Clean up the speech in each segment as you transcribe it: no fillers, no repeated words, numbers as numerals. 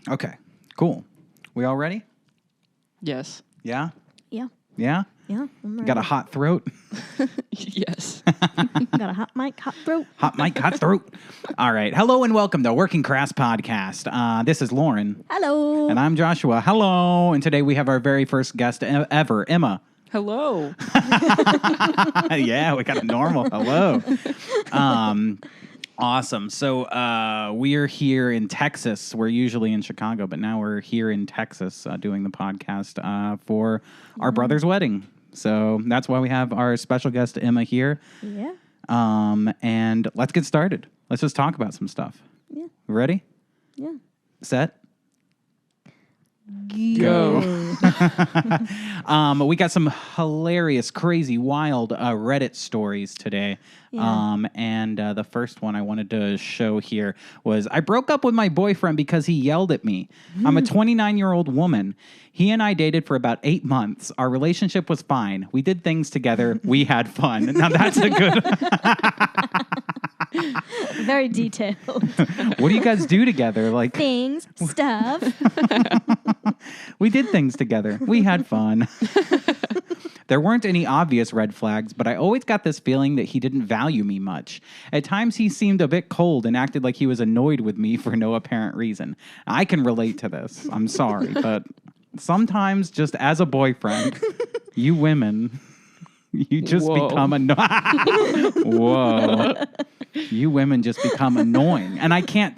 Okay, cool. We all ready? Yes. Yeah? Yeah. Yeah? Yeah. I'm ready. Got a hot throat? Yes. Got a hot mic, hot throat. Hot mic, hot throat. All right. Hello and welcome to Working Crass Podcast. This is Lauren. Hello. And I'm Joshua. Hello. And today we have our very first guest ever, Emma. Hello. Yeah, we got a normal hello. Awesome. So we are here in Texas. We're usually in Chicago, but now we're here in Texas doing the podcast for our brother's wedding. So that's why we have our special guest, Emma, here. Yeah. And let's get started. Let's just talk about some stuff. Yeah. Ready? Yeah. Set? Go. We got some hilarious, crazy, wild Reddit stories today. Yeah. And the first one I wanted to show here was, I broke up with my boyfriend because he yelled at me. I'm a 29-year-old woman. He and I dated for about 8 months. Our relationship was fine. We did things together. We had fun. Now that's a good... Very detailed. What do you guys do together? Like, Things, stuff. we did things together. We had fun. There weren't any obvious red flags, but I always got this feeling that he didn't value me much. At times, he seemed a bit cold and acted like he was annoyed with me for no apparent reason. I can relate to this. I'm sorry, but sometimes just as a boyfriend, you women, you just become annoying. Whoa. You women just become annoying. And I can't,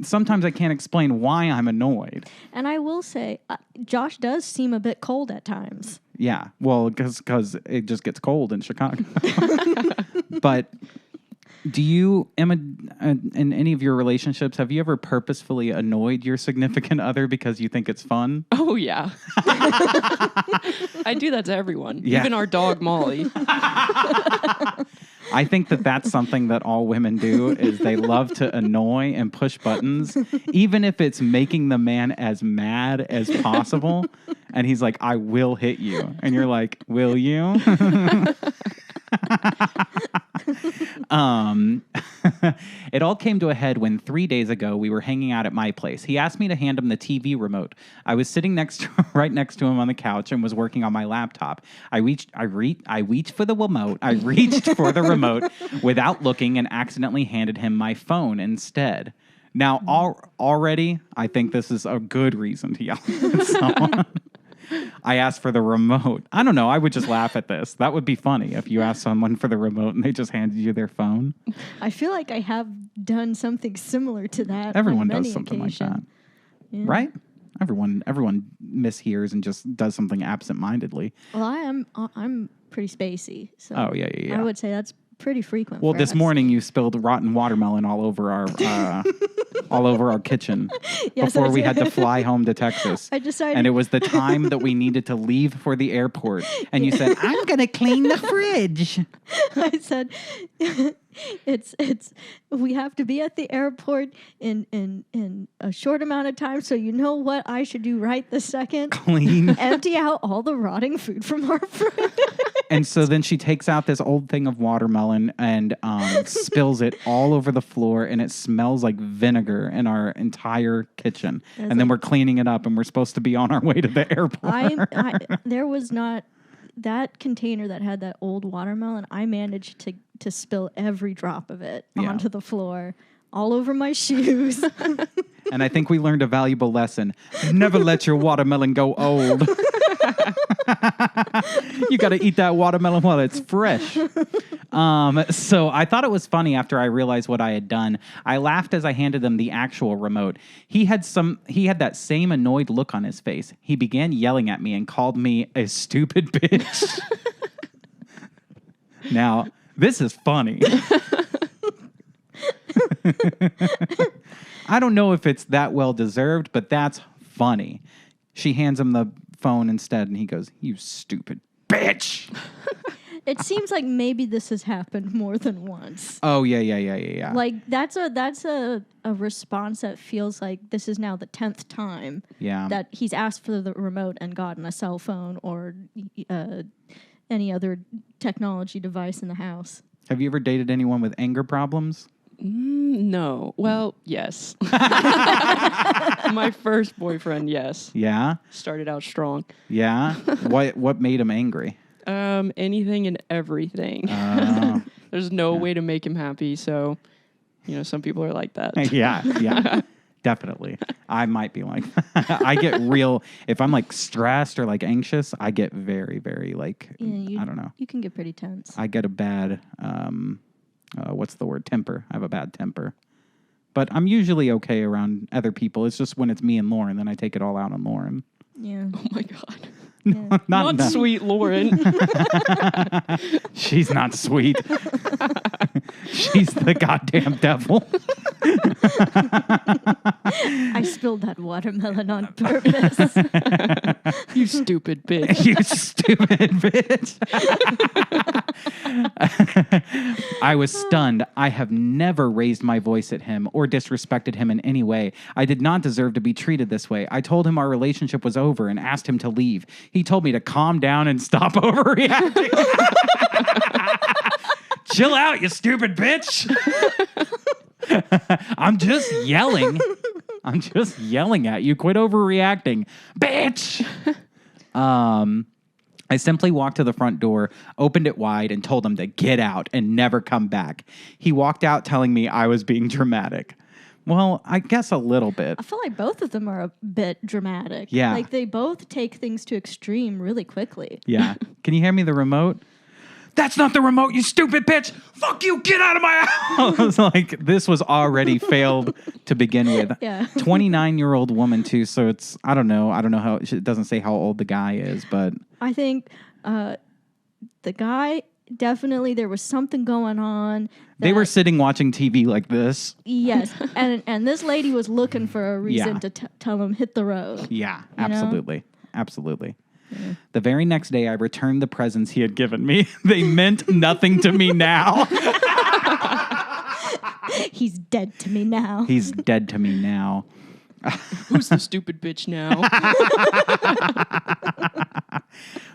sometimes I can't explain why I'm annoyed. And I will say, Josh does seem a bit cold at times. Yeah, well, because it just gets cold in Chicago. But do you, Emma, in any of your relationships, have you ever purposefully annoyed your significant other because you think it's fun? Oh, yeah. I do that to everyone. Yeah. Even our dog, Molly. I think that that's something that all women do, is they love to annoy and push buttons, even if it's making the man as mad as possible. And he's like, I will hit you. And you're like, will you? It all came to a head when 3 days ago we were hanging out at my place. He asked me to hand him the TV remote. I was sitting right next to him on the couch and was working on my laptop. I reached for the remote. I reached for the remote without looking and accidentally handed him my phone instead. Now, already, I think this is a good reason to yell at someone. I asked for the remote. I don't know. I would just laugh at this. That would be funny if you asked someone for the remote and they just handed you their phone. I feel like I have done something similar to that. Everyone on does many something like occasions. that. Yeah. Right? Everyone mishears and just does something absentmindedly. Well, I'm pretty spacey. So Oh, yeah. I would say that's pretty frequent. Well, for this us. morning you spilled rotten watermelon all over our kitchen Yes, before I we had to did. fly home to Texas. I decided. And it was the time that we needed to leave for the airport. And you said, I'm going to clean the fridge. I said, it's we have to be at the airport in a short amount of time. So you know what I should do right this second? Clean. Empty out all the rotting food from our fridge. And so then she takes out this old thing of watermelon and spills it all over the floor. And it smells like vinegar in our entire kitchen. And then we're cleaning it up and we're supposed to be on our way to the airport. There was not that container that had that old watermelon. I managed to spill every drop of it onto the floor, all over my shoes. And I think we learned a valuable lesson. Never let your watermelon go old. You got to eat that watermelon while it's fresh. So I thought it was funny after I realized what I had done. I laughed as I handed him the actual remote. He had that same annoyed look on his face. He began yelling at me and called me a stupid bitch. Now, this is funny. I don't know if it's that well deserved, but that's funny. She hands him the phone instead, and he goes, "You stupid bitch." It seems like maybe this has happened more than once. Oh, yeah. Like that's a response that feels like this is now the 10th time that he's asked for the remote and gotten a cell phone or any other technology device in the house. Have you ever dated anyone with anger problems? No. Well, yes. My first boyfriend, yes. Yeah? Started out strong. Yeah? What made him angry? Anything and everything. Oh. There's no way to make him happy, so, some people are like that. Yeah. Definitely. I might be like I get real if I'm like stressed or like anxious, I get very, very like I don't know. You can get pretty tense. I get a bad what's the word? Temper. I have a bad temper. But I'm usually okay around other people. It's just when it's me and Lauren, then I take it all out on Lauren. Yeah. Oh my God. Yeah. Not sweet Lauren. She's not sweet. She's the goddamn devil. I spilled that watermelon on purpose. You stupid bitch. You stupid bitch. I was stunned. I have never raised my voice at him or disrespected him in any way. I did not deserve to be treated this way. I told him our relationship was over and asked him to leave. He told me to calm down and stop overreacting. Chill out, you stupid bitch. I'm just yelling. I'm just yelling at you. Quit overreacting, bitch. I simply walked to the front door, opened it wide, and told him to get out and never come back. He walked out telling me I was being dramatic. Well, I guess a little bit. I feel like both of them are a bit dramatic. Yeah. Like they both take things to extreme really quickly. Yeah. Can you hear me the remote? That's not the remote, you stupid bitch. Fuck you, get out of my house. Like, this was already failed to begin with. Yeah. 29-year-old woman, too. So it's, I don't know how, it doesn't say how old the guy is, but. I think the guy, definitely there was something going on. They were sitting watching TV like this. Yes. and this lady was looking for a reason to tell him hit the road. Yeah, absolutely. Absolutely. Yeah. The very next day, I returned the presents he had given me. They meant nothing to me now. He's dead to me now. He's dead to me now. Who's the stupid bitch now?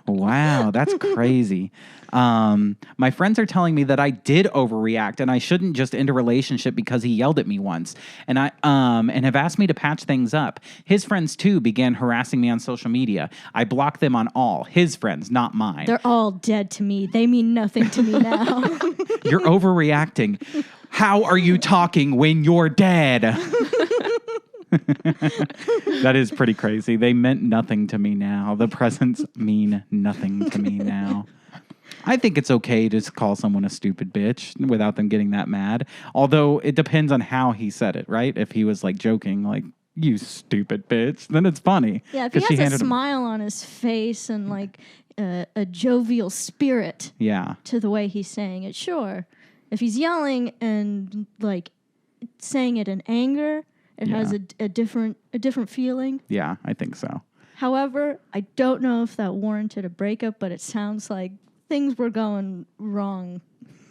Wow, that's crazy. My friends are telling me that I did overreact and I shouldn't just end a relationship because he yelled at me once. And and have asked me to patch things up. His friends too began harassing me on social media. I blocked them on all. His friends, not mine. They're all dead to me. They mean nothing to me now. You're overreacting. How are you talking when you're dead? That is pretty crazy. They meant nothing to me now. The presents mean nothing to me now. I think it's okay to call someone a stupid bitch without them getting that mad. Although it depends on how he said it, right? If he was like joking, like, you stupid bitch, then it's funny. Yeah, if he has a smile on his face and like a jovial spirit to the way he's saying it, sure. If he's yelling and like saying it in anger, it has a different feeling. Yeah, I think so. However, I don't know if that warranted a breakup, but it sounds like things were going wrong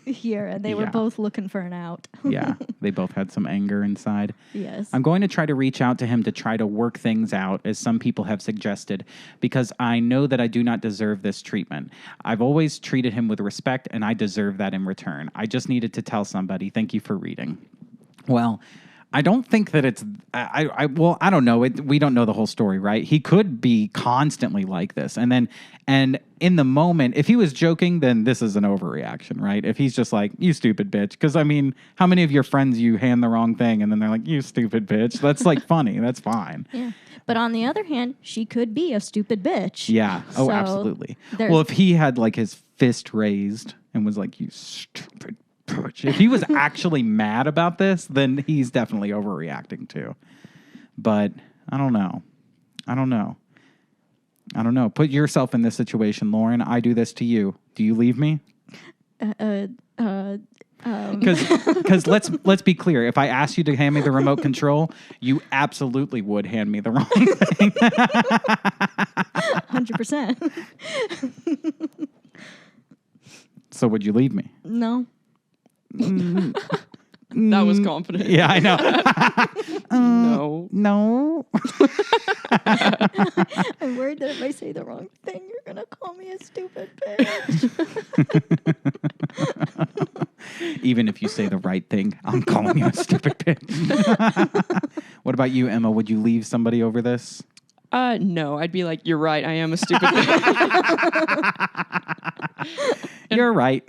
here, and they were both looking for an out. Yeah, they both had some anger inside. Yes. I'm going to try to reach out to him to try to work things out, as some people have suggested, because I know that I do not deserve this treatment. I've always treated him with respect, and I deserve that in return. I just needed to tell somebody. Thank you for reading. Well, I don't think that it's, I don't know. We don't know the whole story, right? He could be constantly like this. And in the moment, if he was joking, then this is an overreaction, right? If he's just like, you stupid bitch. Because, I mean, how many of your friends you hand the wrong thing and then they're like, you stupid bitch? That's like funny. That's fine. Yeah. But on the other hand, she could be a stupid bitch. Yeah. Oh, absolutely. Well, if he had like his fist raised and was like, you stupid bitch. If he was actually mad about this, then he's definitely overreacting too. But I don't know. Put yourself in this situation, Lauren. I do this to you. Do you leave me? Because let's be clear. If I asked you to hand me the remote control, you absolutely would hand me the wrong thing. 100%. So would you leave me? No. That was confident. Yeah, I know. No. I'm worried that if I say the wrong thing, you're going to call me a stupid bitch. Even if you say the right thing, I'm calling you a stupid bitch. What about you, Emma? Would you leave somebody over this? No, I'd be like, you're right, I am a stupid bitch. You're right.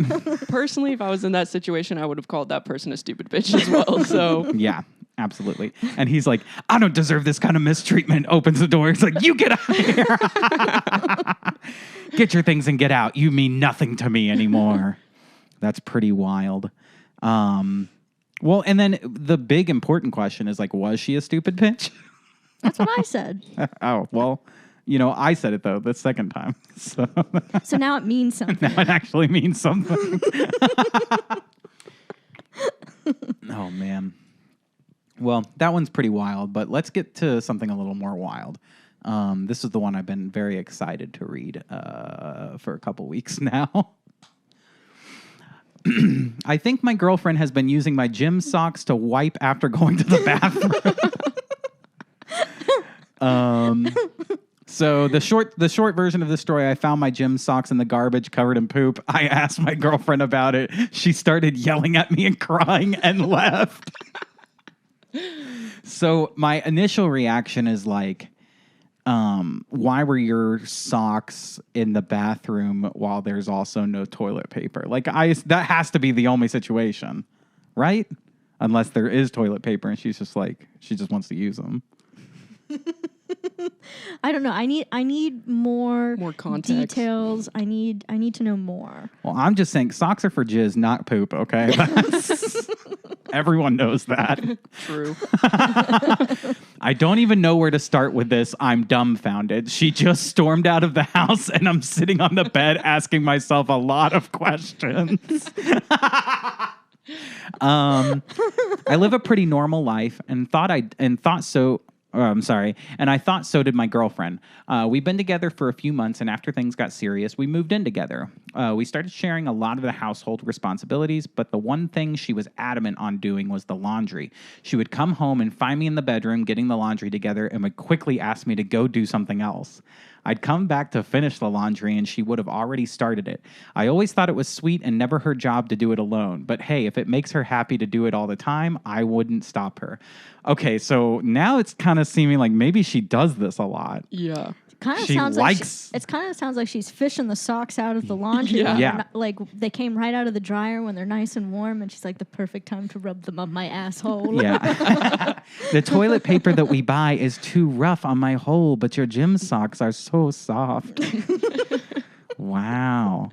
Personally, if I was in that situation, I would have called that person a stupid bitch as well. So yeah, absolutely. And he's like, I don't deserve this kind of mistreatment. Opens the door. He's like, you get out of here. Get your things and get out. You mean nothing to me anymore. That's pretty wild. Well, and then the big important question is like, was she a stupid bitch? That's what I said. Oh, well, I said it, though, the second time. So now it means something. Now it actually means something. Oh, man. Well, that one's pretty wild, but let's get to something a little more wild. This is the one I've been very excited to read for a couple weeks now. I think my girlfriend has been using my gym socks to wipe after going to the bathroom. So the short version of the story, I found my gym socks in the garbage covered in poop. I asked my girlfriend about it. She started yelling at me and crying and left. So my initial reaction is like, why were your socks in the bathroom while there's also no toilet paper? Like that has to be the only situation, right? Unless there is toilet paper and she's just like, she just wants to use them. I don't know. I need more context. Details. I need to know more. Well, I'm just saying socks are for jizz, not poop, okay? Everyone knows that. True. I don't even know where to start with this. I'm dumbfounded. She just stormed out of the house and I'm sitting on the bed asking myself a lot of questions. I live a pretty normal life and thought so did my girlfriend. We've been together for a few months, and after things got serious, we moved in together. We started sharing a lot of the household responsibilities, but the one thing she was adamant on doing was the laundry. She would come home and find me in the bedroom getting the laundry together and would quickly ask me to go do something else. I'd come back to finish the laundry and she would have already started it. I always thought it was sweet and never her job to do it alone. But hey, if it makes her happy to do it all the time, I wouldn't stop her. Okay, so now it's kind of seeming like maybe she does this a lot. Yeah. Kind of sounds like she's fishing the socks out of the laundry. Yeah. Like they came right out of the dryer when they're nice and warm, and she's like, the perfect time to rub them up my asshole. Yeah. The toilet paper that we buy is too rough on my hole, but your gym socks are so soft. Wow.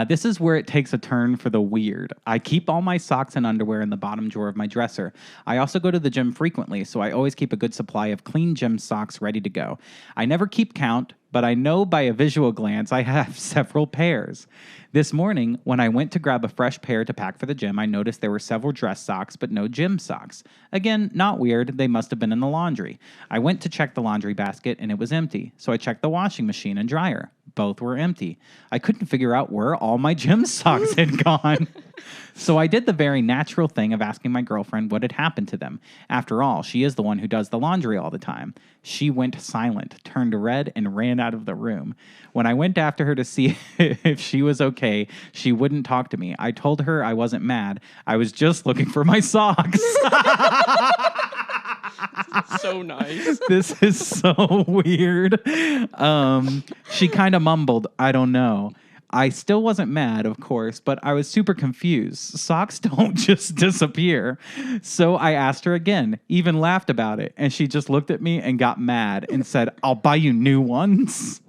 This is where it takes a turn for the weird. I keep all my socks and underwear in the bottom drawer of my dresser. I also go to the gym frequently, so I always keep a good supply of clean gym socks ready to go. I never keep count, but I know by a visual glance I have several pairs. This morning, when I went to grab a fresh pair to pack for the gym, I noticed there were several dress socks, but no gym socks. Again, not weird. They must have been in the laundry. I went to check the laundry basket, and it was empty, so I checked the washing machine and dryer. Both were empty. I couldn't figure out where all my gym socks had gone. So I did the very natural thing of asking my girlfriend what had happened to them. After all, she is the one who does the laundry all the time. She went silent, turned red, and ran out of the room. When I went after her to see if she was okay, she wouldn't talk to me. I told her I wasn't mad. I was just looking for my socks. So nice. This is so weird. She kind of mumbled, I don't know. I still wasn't mad, of course, but I was super confused. Socks don't just disappear. So I asked her again, even laughed about it, and she just looked at me and got mad and said, I'll buy you new ones.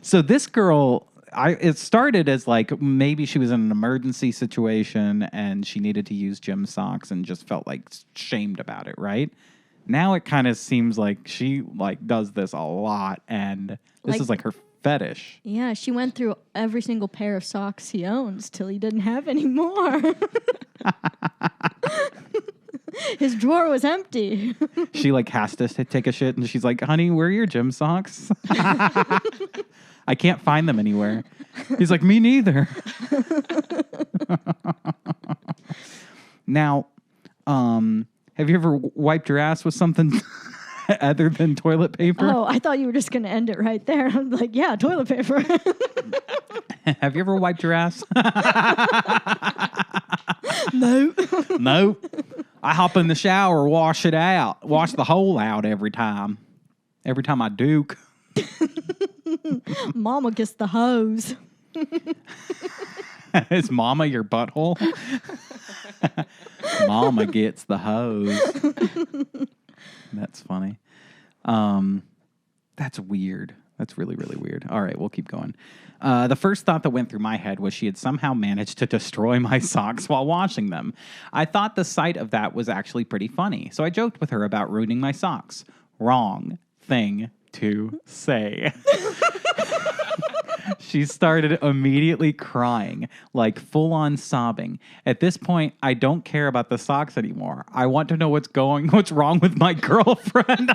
So this girl, it started as like maybe she was in an emergency situation and she needed to use gym socks and just felt like shamed about it, right? Now it kind of seems like she like does this a lot and this is like her fetish. Yeah, she went through every single pair of socks he owns till he didn't have any more. His drawer was empty. She like has to take a shit and she's like, honey, where are your gym socks? I can't find them anywhere. He's like, me neither. Now, have you ever wiped your ass with something other than toilet paper? Oh, I thought you were just going to end it right there. I'm like, yeah, toilet paper. Have you ever wiped your ass? No. No. I hop in the shower, wash it out, wash the hole out every time. Every time I duke. Mama gets the hose. Is Mama your butthole? Mama gets the hose. That's funny. That's weird. That's really, really weird. All right, we'll keep going. The first thought that went through my head was she had somehow managed to destroy my socks while washing them. I thought the sight of that was actually pretty funny, so I joked with her about ruining my socks. Wrong thing to say. She started immediately crying, like full-on sobbing. At this point, I don't care about the socks anymore. I want to know what's wrong with my girlfriend.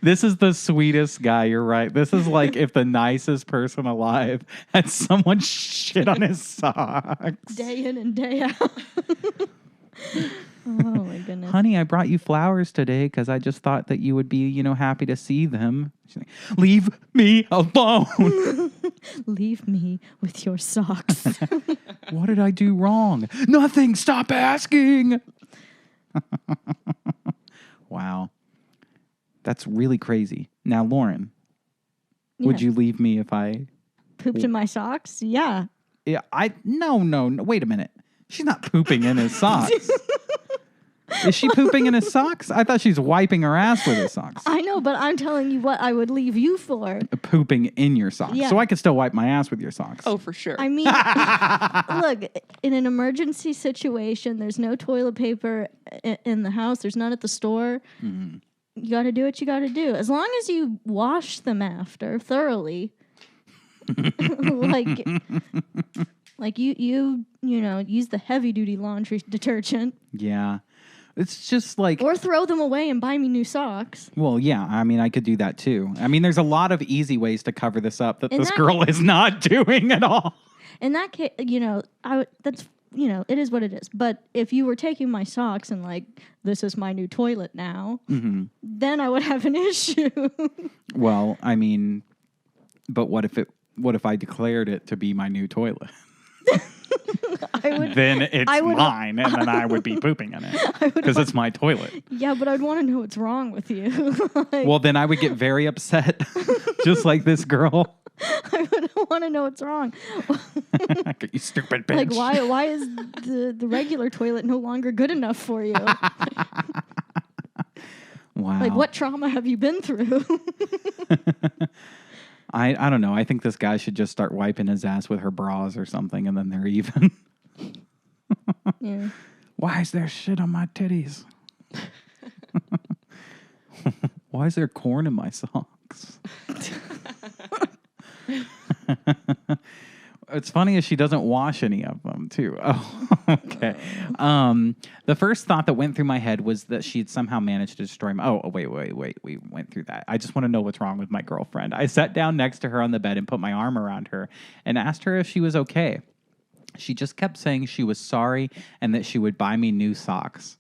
This is the sweetest guy, you're right. This is like if the nicest person alive had someone shit on his socks. Day in and day out. Oh, my goodness. Honey, I brought you flowers today because I just thought that you would be, happy to see them. She's like, leave me alone. Leave me with your socks. What did I do wrong? Nothing. Stop asking. Wow. That's really crazy. Now, Lauren, would you leave me if I pooped in my socks? Yeah. Yeah, no. Wait a minute. She's not pooping in his socks. Is she pooping in his socks? I thought she's wiping her ass with his socks. I know, but I'm telling you what I would leave you for. Pooping in your socks. Yeah. So I could still wipe my ass with your socks. Oh, for sure. I mean, look, in an emergency situation, there's no toilet paper in the house. There's none at the store. Mm-hmm. You got to do what you got to do. As long as you wash them after thoroughly. Like you use the heavy duty laundry detergent. Yeah. It's just like... Or throw them away and buy me new socks. Well, yeah. I mean, I could do that too. I mean, there's a lot of easy ways to cover this up that this girl is not doing at all. In that case, that's, it is what it is. But if you were taking my socks and like, this is my new toilet now, then I would have an issue. Well, I mean, but what if I declared it to be my new toilet? Then it's mine, and then I would be pooping in it because it's my toilet. Yeah, but I'd want to know what's wrong with you. Well, then I would get very upset, just like this girl. I would want to know what's wrong. You stupid bitch. Like, why is the regular toilet no longer good enough for you? Wow. Like, what trauma have you been through? I don't know. I think this guy should just start wiping his ass with her bras or something, and then they're even. Yeah. Why is there shit on my titties? Why is there corn in my socks? It's funny as she doesn't wash any of them, too. Oh, okay. The first thought that went through my head was that she'd somehow managed to destroy my... Oh, wait. We went through that. I just want to know what's wrong with my girlfriend. I sat down next to her on the bed and put my arm around her and asked her if she was okay. She just kept saying she was sorry and that she would buy me new socks.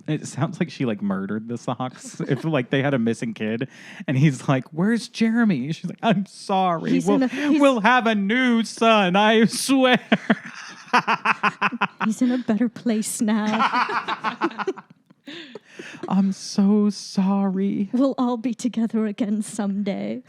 It sounds like she murdered the socks. If they had a missing kid, and he's like, "Where's Jeremy?" She's like, "I'm sorry. We'll have a new son. I swear." He's in a better place now. I'm so sorry. We'll all be together again someday.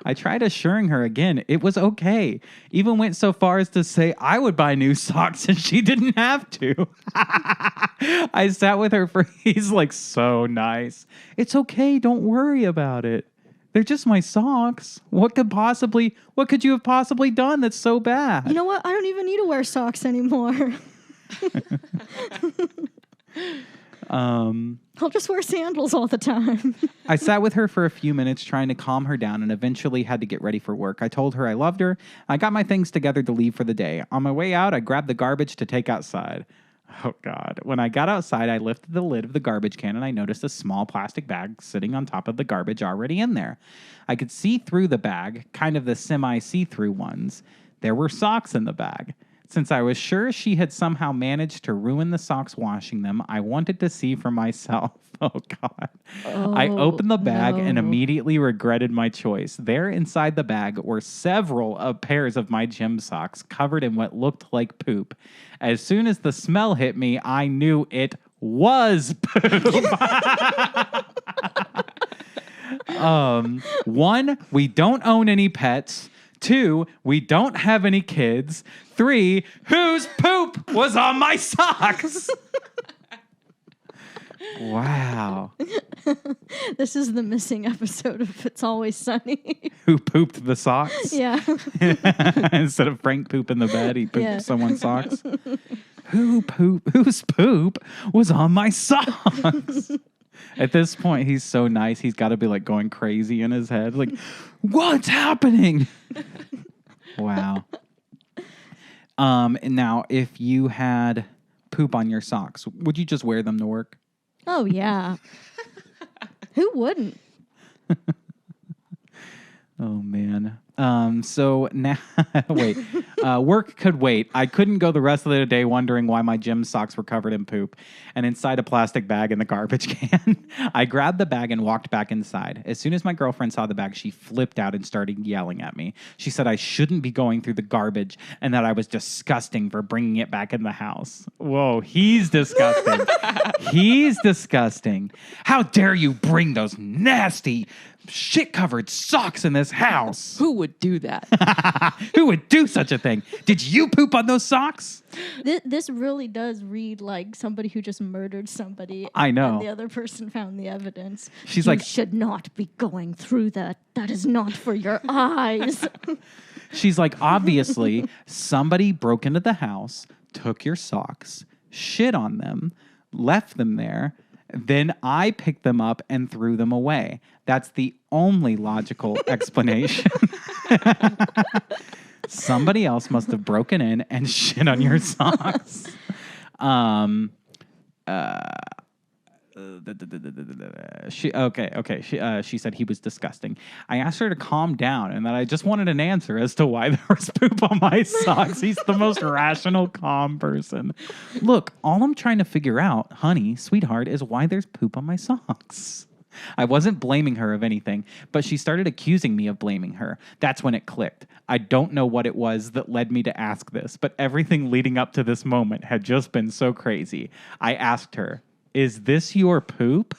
I tried assuring her again it was okay. Even went so far as to say I would buy new socks and she didn't have to. I sat with her he's so nice. It's okay, don't worry about it. They're just my socks. What could you have possibly done that's so bad? You know what? I don't even need to wear socks anymore. I'll just wear sandals all the time. I sat with her for a few minutes trying to calm her down and eventually had to get ready for work. I told her I loved her. I got my things together to leave for the day. On my way out, I grabbed the garbage to take outside. Oh, God. When I got outside, I lifted the lid of the garbage can and I noticed a small plastic bag sitting on top of the garbage already in there. I could see through the bag, kind of the semi-see-through ones. There were socks in the bag. Since I was sure she had somehow managed to ruin the socks washing them, I wanted to see for myself. Oh, God. I opened the bag and immediately regretted my choice. There inside the bag were several pairs of my gym socks covered in what looked like poop. As soon as the smell hit me, I knew it was poop. 1, we don't own any pets. 2, we don't have any kids. 3, whose poop was on my socks? Wow. This is the missing episode of It's Always Sunny. Who pooped the socks? Yeah. Instead of Frank poop in the bed, he pooped someone's socks. Whose poop was on my socks? At this point, he's so nice. He's got to be like going crazy in his head. Like, what's happening? Wow. And now, if you had poop on your socks, would you just wear them to work? Oh, yeah. Who wouldn't? Oh, man. So now, wait, work could wait. I couldn't go the rest of the day wondering why my gym socks were covered in poop and inside a plastic bag in the garbage can. I grabbed the bag and walked back inside. As soon as my girlfriend saw the bag, she flipped out and started yelling at me. She said I shouldn't be going through the garbage and that I was disgusting for bringing it back in the house. Whoa, he's disgusting. He's disgusting. How dare you bring those nasty shit-covered socks in this house? Who would do that? Who would do such a thing? Did you poop on those socks? This really does read like somebody who just murdered somebody. I know. And the other person found the evidence. She's you like, should not be going through that. That is not for your eyes. She's like, obviously, somebody broke into the house, took your socks, shit on them, left them there. Then I picked them up and threw them away. That's the only logical explanation. Somebody else must have broken in and shit on your socks. She said he was disgusting. I asked her to calm down and that I just wanted an answer as to why there was poop on my socks. He's the most rational, calm person. Look, all I'm trying to figure out, honey, sweetheart, is why there's poop on my socks. I wasn't blaming her of anything, but she started accusing me of blaming her. That's when it clicked. I don't know what it was that led me to ask this, but everything leading up to this moment had just been so crazy. I asked her, "Is this your poop?"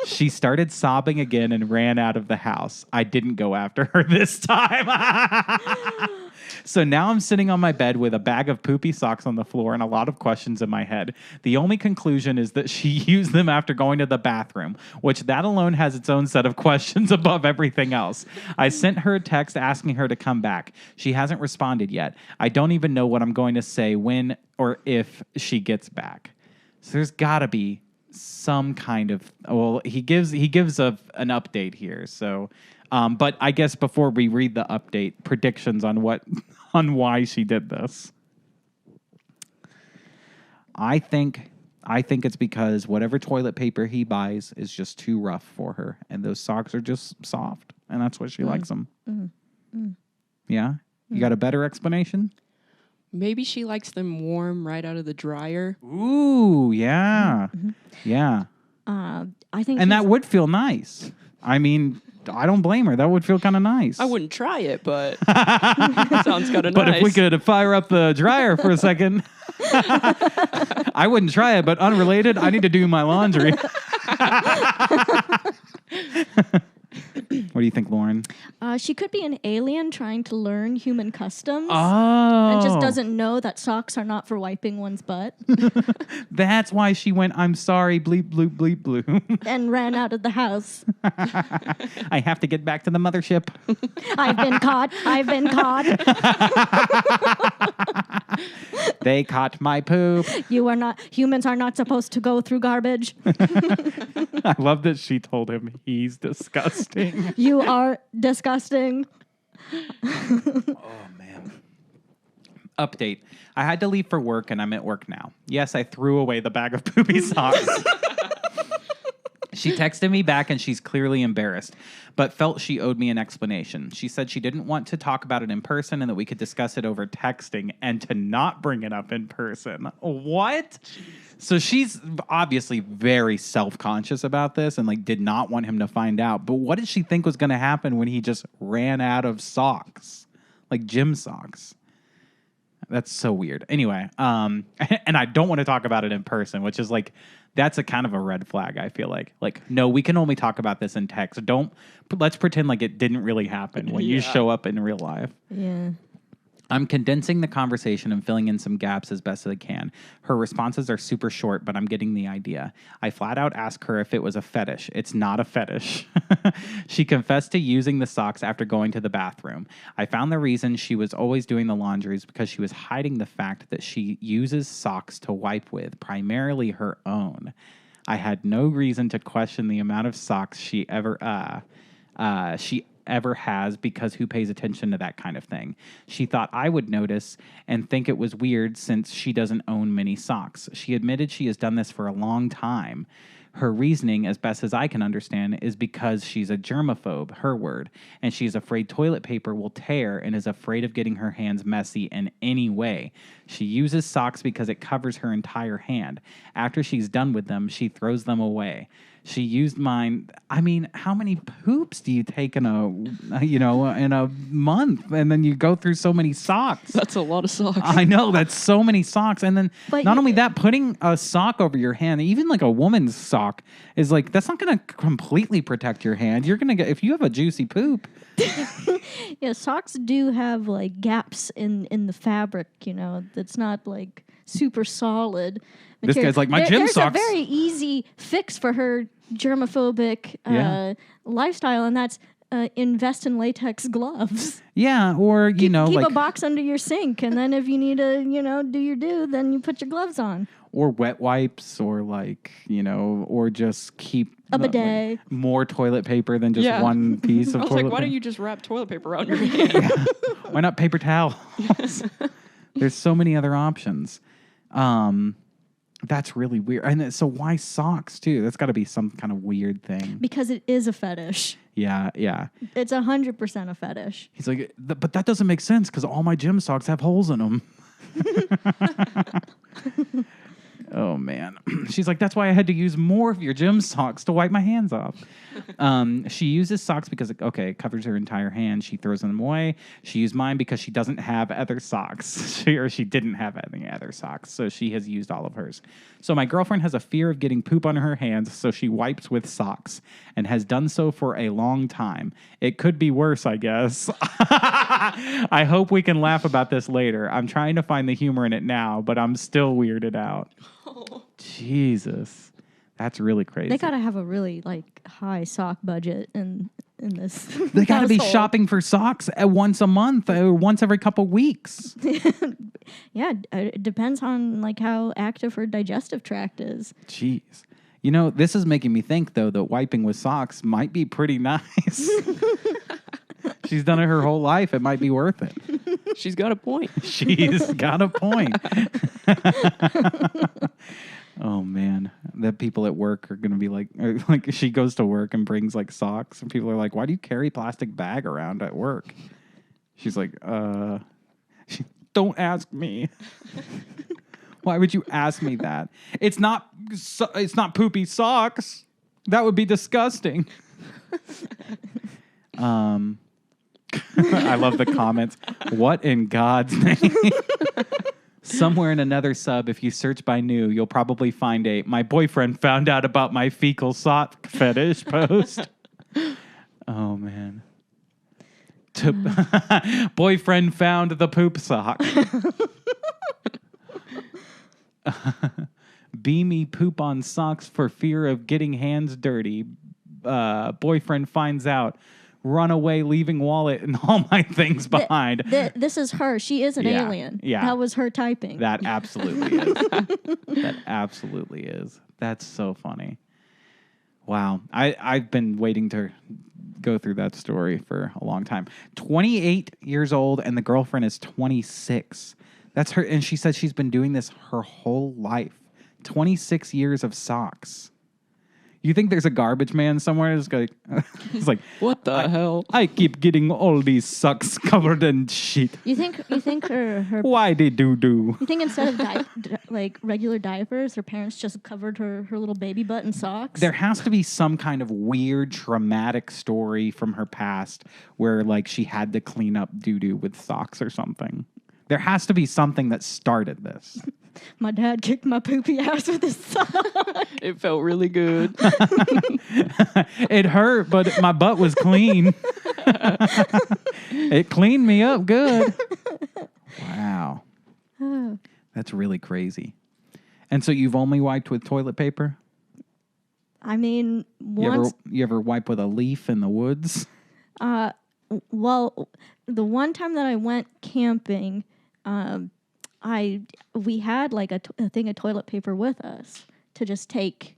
She started sobbing again and ran out of the house. I didn't go after her this time. So now I'm sitting on my bed with a bag of poopy socks on the floor and a lot of questions in my head. The only conclusion is that she used them after going to the bathroom, which that alone has its own set of questions above everything else. I sent her a text asking her to come back. She hasn't responded yet. I don't even know what I'm going to say when or if she gets back. So there's got to be some kind of, well, he gives an update here. So, but I guess before we read the update, predictions on why she did this. I think it's because whatever toilet paper he buys is just too rough for her, and those socks are just soft, and that's why she likes them. Yeah, you got a better explanation? Maybe she likes them warm right out of the dryer. Ooh, yeah. Yeah. I think and that would feel nice. I mean, I don't blame her. That would feel kind of nice. I wouldn't try it, but sounds kind of nice. But if we could fire up the dryer for a second, I wouldn't try it, but unrelated, I need to do my laundry. What do you think, Lauren? She could be an alien trying to learn human customs. Oh. And just doesn't know that socks are not for wiping one's butt. That's why she went, "I'm sorry, bleep, bloop, bleep, bloop." And ran out of the house. I have to get back to the mothership. I've been caught. They caught my poop. Humans are not supposed to go through garbage. I love that she told him he's disgusting. You are disgusting. Oh, man. Update. I had to leave for work and I'm at work now. Yes, I threw away the bag of poopy socks. She texted me back and she's clearly embarrassed, but felt she owed me an explanation. She said she didn't want to talk about it in person and that we could discuss it over texting and to not bring it up in person. What? So she's obviously very self-conscious about this and like did not want him to find out. But what did she think was going to happen when he just ran out of socks? Like gym socks. That's so weird. Anyway, and I don't want to talk about it in person, which is like, that's a kind of a red flag, I feel like. Like, no, we can only talk about this in text. Let's pretend like it didn't really happen when you show up in real life. Yeah. I'm condensing the conversation and filling in some gaps as best as I can. Her responses are super short, but I'm getting the idea. I flat out ask her if it was a fetish. It's not a fetish. She confessed to using the socks after going to the bathroom. I found the reason she was always doing the laundry is because she was hiding the fact that she uses socks to wipe with, primarily her own. I had no reason to question the amount of socks she ever has, because who pays attention to that kind of thing? She thought I would notice and think it was weird since she doesn't own many socks. She admitted she has done this for a long time. Her reasoning, as best as I can understand, is because she's a germaphobe, her word, and she's afraid toilet paper will tear and is afraid of getting her hands messy in any way. She uses socks because it covers her entire hand. After she's done with them, she throws them away. She used mine. I mean, how many poops do you take in a month? And then you go through so many socks. That's a lot of socks. I know, that's so many socks. And then not only that, putting a sock over your hand, even like a woman's sock, is like, that's not going to completely protect your hand. You're going to get, if you have a juicy poop. Yeah, socks do have like gaps in the fabric, that's not like super solid material. This guy's like, my gym socks. There's a very easy fix for her germophobic lifestyle, and that's invest in latex gloves. Yeah, or, keep a box under your sink, and then if you need to, do your then you put your gloves on. Or wet wipes, or or just keep a bidet. More toilet paper than just one piece of toilet paper. Why don't you just wrap toilet paper around your hand? Yeah. Why not paper towels? There's so many other options. That's really weird. And so why socks too? That's got to be some kind of weird thing. Because it is a fetish. Yeah. It's 100% a fetish. He's like, but that doesn't make sense because all my gym socks have holes in them. Oh, man. She's like, that's why I had to use more of your gym socks to wipe my hands off. She uses socks because, it covers her entire hand. She throws them away. She used mine because she doesn't have other socks. She didn't have any other socks, so she has used all of hers. So my girlfriend has a fear of getting poop on her hands, so she wipes with socks and has done so for a long time. It could be worse, I guess. I hope we can laugh about this later. I'm trying to find the humor in it now, but I'm still weirded out. Jesus. That's really crazy. They got to have a really high sock budget in this. They got to be shopping for socks once a month or once every couple weeks. Yeah, it depends on how active her digestive tract is. Jeez. This is making me think though that wiping with socks might be pretty nice. She's done it her whole life. It might be worth it. She's got a point. She's got a point. Oh, man. That people at work are going to be like she goes to work and brings socks. And people are like, why do you carry a plastic bag around at work? She's like, don't ask me. Why would you ask me that? It's not poopy socks. That would be disgusting. I love the comments. What in God's name? Somewhere in another sub, if you search by new, you'll probably find my boyfriend found out about my fecal sock fetish post. Oh, man. Boyfriend found the poop sock. Beamy poop on socks for fear of getting hands dirty. Boyfriend finds out. Run away, leaving wallet and all my things behind. This is her. She is an alien. Yeah. That was her typing. That absolutely is. That absolutely is. That's so funny. Wow. I've been waiting to go through that story for a long time. 28 years old and the girlfriend is 26. That's her. And she said she's been doing this her whole life. 26 years of socks. You think there's a garbage man somewhere? It's like, what the hell? I keep getting all these socks covered in shit. You think her Why did do? You think instead of like regular diapers, her parents just covered her little baby butt in socks? There has to be some kind of weird traumatic story from her past where like she had to clean up doo-doo with socks or something. There has to be something that started this. My dad kicked my poopy ass with his sock. It felt really good. It hurt, but my butt was clean. It cleaned me up good. Wow. That's really crazy. And so you've only wiped with toilet paper? I mean, once... You ever wipe with a leaf in the woods? Well, the one time that I went camping, we had like a thing of toilet paper with us to just take.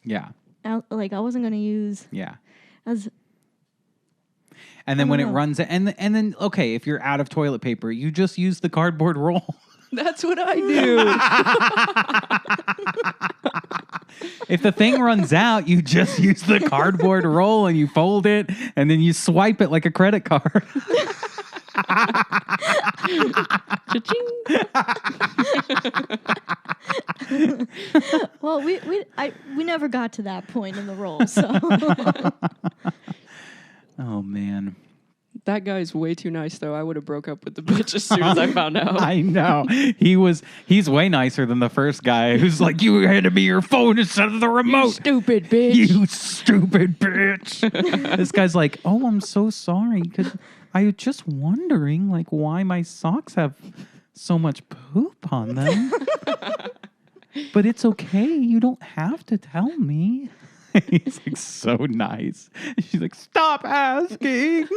Yeah. Like I wasn't gonna use. Yeah. And then when it runs, and then okay, if you're out of toilet paper, you just use the cardboard roll. That's what I do. If the thing runs out, you just use the cardboard roll and you fold it, and then you swipe it like a credit card. Cha-ching. Well, we never got to that point in the roll, so. Oh man. That guy's way too nice, though. I would have broke up with the bitch as soon as I found out. I know. He's way nicer than the first guy who's like, you handed me your phone instead of the remote. You stupid bitch. You stupid bitch. This guy's like, oh, I'm so sorry. I was just wondering, like, why my socks have so much poop on them. But it's okay. You don't have to tell me. He's like so nice. She's like, stop asking.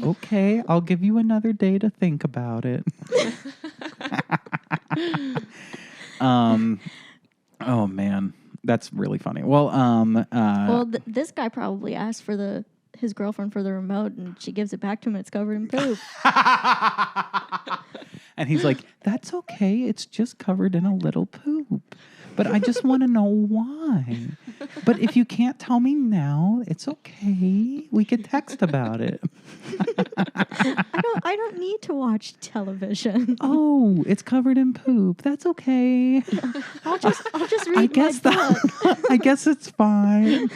Okay, I'll give you another day to think about it. Oh man, that's really funny. Well, this guy probably asked for his girlfriend for the remote, and she gives it back to him, and it's covered in poop. And he's like, that's okay. It's just covered in a little poop. But I just want to know why. But if you can't tell me now, it's okay. We could text about it. I don't need to watch television. Oh, it's covered in poop. That's okay. I'll just read my book. I guess it's fine.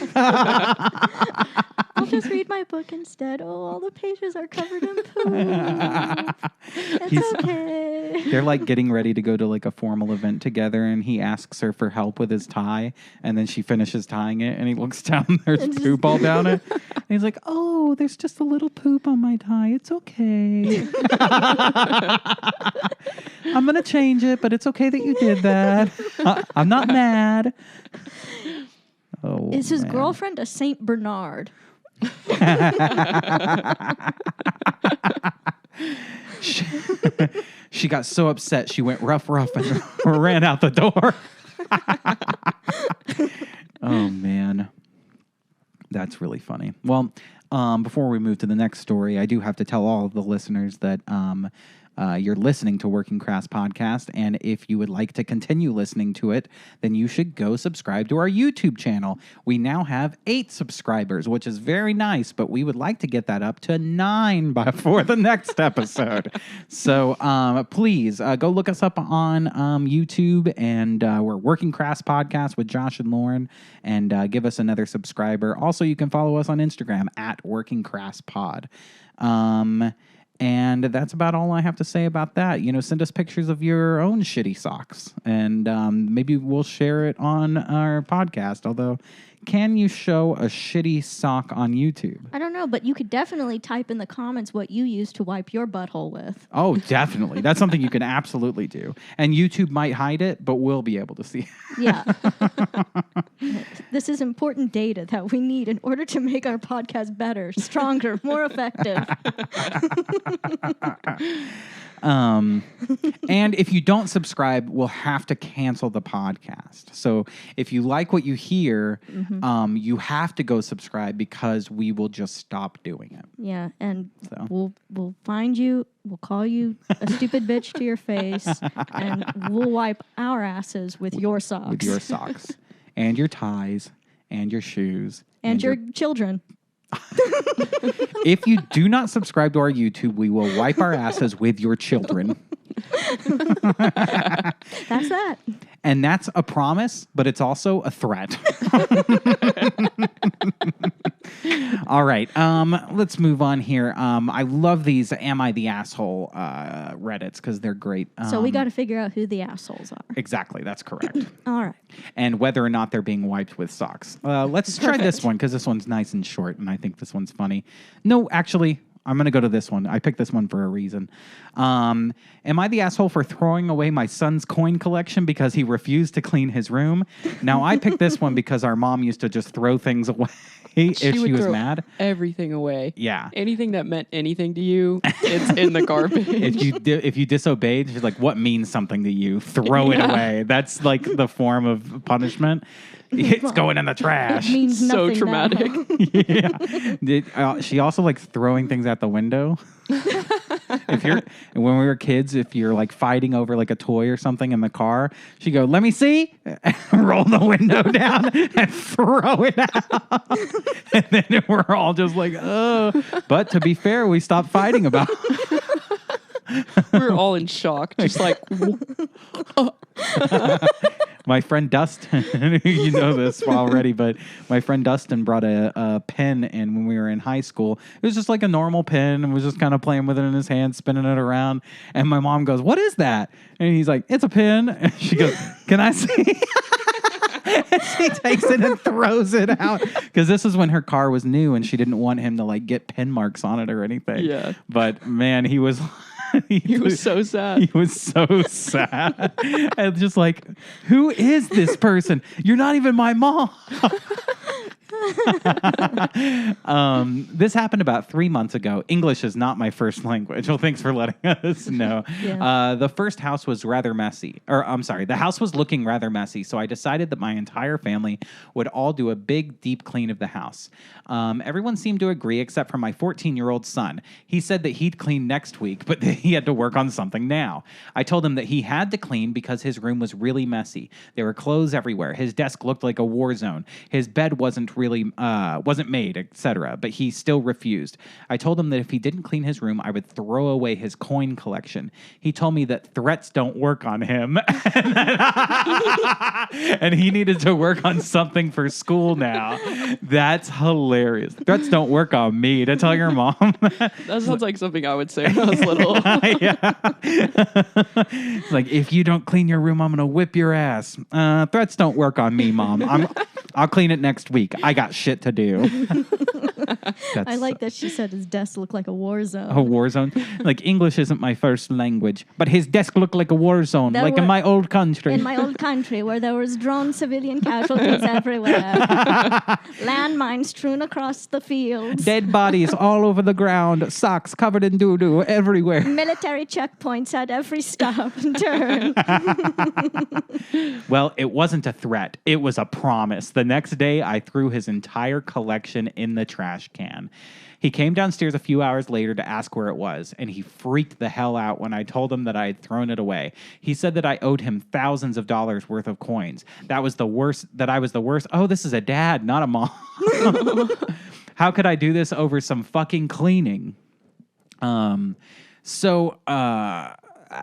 I'll just read my book instead. Oh, all the pages are covered in poop. It's okay. They're like getting ready to go to like a formal event together, and he asks her for help with his tie, and then she finishes tying it, and he looks down, there's poop all down it. And he's like, oh, there's just a little poop on my tie. It's okay. I'm going to change it, but it's okay that you did that. I'm not mad. Oh, is his girlfriend a Saint Bernard? She got so upset she went rough and ran out the door. Oh man, that's really funny. Well, before we move to the next story, I do have to tell all of the listeners that you're listening to Working Crass Podcast, and if you would like to continue listening to it, then you should go subscribe to our YouTube channel. We now have 8 subscribers, which is very nice, but we would like to get that up to 9 before the next episode. So please go look us up on YouTube, and we're Working Crass Podcast with Josh and Lauren, and give us another subscriber. Also, you can follow us on Instagram at Working Crass Pod. And that's about all I have to say about that. You know, send us pictures of your own shitty socks, and maybe we'll share it on our podcast. Although, can you show a shitty sock on YouTube? I don't know, but you could definitely type in the comments what you use to wipe your butthole with. Oh, definitely. That's something you can absolutely do. And YouTube might hide it, but we'll be able to see it. Yeah. This is important data that we need in order to make our podcast better, stronger, more effective. And if you don't subscribe, we'll have to cancel the podcast. So if you like what you hear, you have to go subscribe, because we will just stop doing it. Yeah, and we'll find you, we'll call you a stupid bitch to your face, and we'll wipe our asses with your socks. With your socks. and your ties and your shoes. And your children. If you do not subscribe to our YouTube, we will wipe our asses with your children. That's that. And that's a promise, but it's also a threat. All right. Let's move on here. I love these Am I the Asshole Reddits because they're great. So we got to figure out who the assholes are. Exactly. That's correct. All right. And whether or not they're being wiped with socks. Let's try this one because this one's nice and short, and I think this one's funny. No, actually, I'm going to go to this one. I picked this one for a reason. Am I the asshole for throwing away my son's coin collection because he refused to clean his room? Now, I picked this one because our mom used to just throw things away if she was throw mad. Everything away. Yeah. Anything that meant anything to you, it's in the garbage. If you disobeyed, she's like, what means something to you? Throw it away. That's like the form of punishment. It's going in the trash. It means So nothing traumatic. Yeah. She also likes throwing things out the window. When we were kids, if you're like fighting over like a toy or something in the car, she'd go, let me see, roll the window down and throw it out. And then we're all just like, oh. But to be fair, we stopped fighting about it. We were all in shock, just like, My friend Dustin, you know this already, but my friend Dustin brought a pen in when we were in high school. It was just like a normal pen and was just kind of playing with it in his hand, spinning it around. And my mom goes, what is that? And he's like, it's a pen. And she goes, can I see? And she takes it and throws it out. Because this is when her car was new and she didn't want him to like get pen marks on it or anything. Yeah. But man, he was... he was so sad. He was so sad. And just like, who is this person? You're not even my mom. This happened about 3 months ago. English is not my first language. Well, thanks for letting us know. Yeah. The first house was rather messy. The house was looking rather messy. So I decided that my entire family would all do a big, deep clean of the house. Everyone seemed to agree except for my 14-year-old son. He said that he'd clean next week, but that he had to work on something now. I told him that he had to clean because his room was really messy. There were clothes everywhere. His desk looked like a war zone. His bed wasn't made, etc. But he still refused. I told him that if he didn't clean his room, I would throw away his coin collection. He told me that threats don't work on him. And he needed to work on something for school now. That's hilarious. Threats don't work on me. To tell your mom. That sounds like something I would say when I was little. Yeah. It's like, if you don't clean your room, I'm going to whip your ass. Threats don't work on me, Mom. I'll clean it next week. I got shit to do. I like that she said his desk looked like a war zone. A war zone? Like, English isn't my first language, but his desk looked like a war zone, in my old country. In my old country, where there was drawn civilian casualties everywhere. Landmines strewn across the fields. Dead bodies all over the ground. Socks covered in doo-doo everywhere. Military checkpoints at every stop and turn. Well, it wasn't a threat. It was a promise. The next day, I threw his entire collection in the trash can. He came downstairs a few hours later to ask where it was, and he freaked the hell out when I told him that I had thrown it away. He said that I owed him thousands of dollars worth of coins. That I was the worst. Oh, this is a dad, not a mom. How could I do this over some fucking cleaning?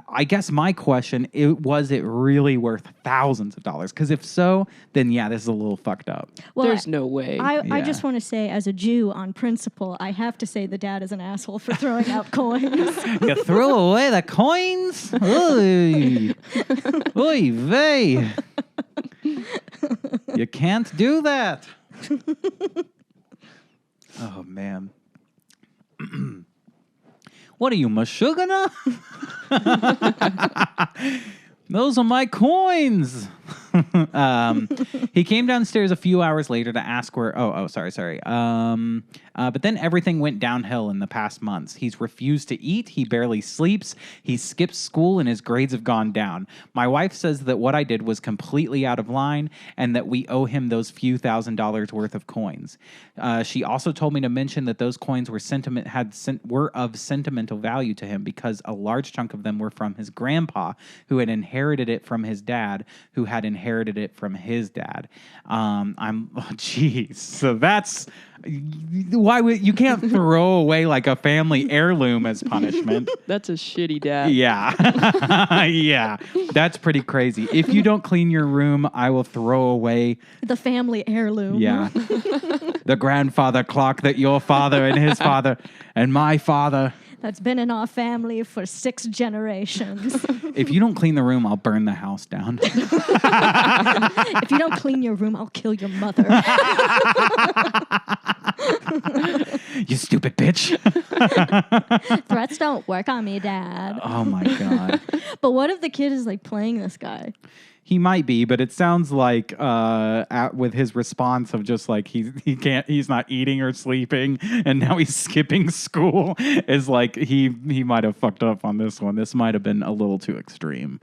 I guess my question, was it really worth thousands of dollars? Because if so, then yeah, this is a little fucked up. Well, there's no way. I just want to say, as a Jew, on principle, I have to say the dad is an asshole for throwing out coins. You throw away the coins? Oy. Oy vey. You can't do that. Oh, man. What are you, Meshuggah? Those are my coins. He came downstairs a few hours later to ask where... Sorry. But then everything went downhill in the past months. He's refused to eat. He barely sleeps. He skips school and his grades have gone down. My wife says that what I did was completely out of line and that we owe him those few $1,000s worth of coins. She also told me to mention that those coins were of sentimental value to him because a large chunk of them were from his grandpa, who had inherited it from his dad, who had inherited inherited it from his dad. So that's why you can't throw away like a family heirloom as punishment. That's a shitty dad. Yeah. Yeah. That's pretty crazy. If you don't clean your room, I will throw away the family heirloom. Yeah. The grandfather clock that your father and his father and my father. That's been in our family for 6 generations. If you don't clean the room, I'll burn the house down. If you don't clean your room, I'll kill your mother. You stupid bitch. Threats don't work on me, Dad. Oh my God. But what if the kid is like playing this guy? He might be, but it sounds like with his response of just like he's not eating or sleeping, and now he's skipping school, is like he might have fucked up on this one. This might have been a little too extreme.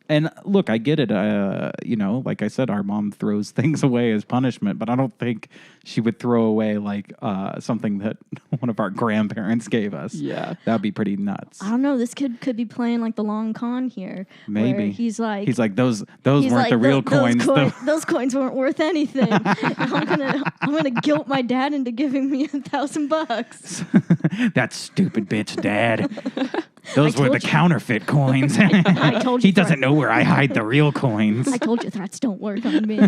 And look, I get it. Like I said, our mom throws things away as punishment, but I don't think she would throw away like something that one of our grandparents gave us. Yeah. That'd be pretty nuts. I don't know. This kid could be playing like the long con here. Maybe. He's like those weren't like, the real coins. Those coins weren't worth anything. I'm gonna guilt my dad into giving me $1,000. That stupid bitch, Dad. Those were the counterfeit coins. I told you. He doesn't know where I hide the real coins. I told you threats don't work on me.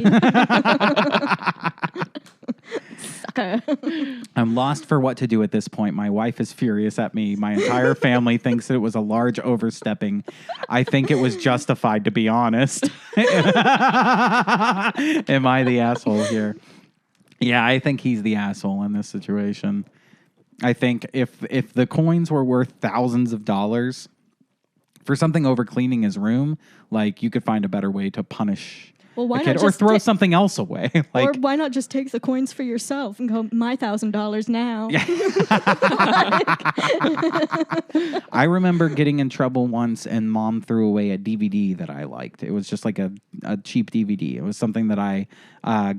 Sucker. I'm lost for what to do at this point. My wife is furious at me. My entire family thinks that it was a large overstepping. I think it was justified, to be honest. Am I the asshole here? Yeah, I think he's the asshole in this situation. I think if the coins were worth thousands of dollars for something over cleaning his room, like you could find a better way to punish why a kid, not or throw something else away. Like, or why not just take the coins for yourself and go, my $1,000 now? Yeah. I remember getting in trouble once, and Mom threw away a DVD that I liked. It was just like a cheap DVD. It was something that I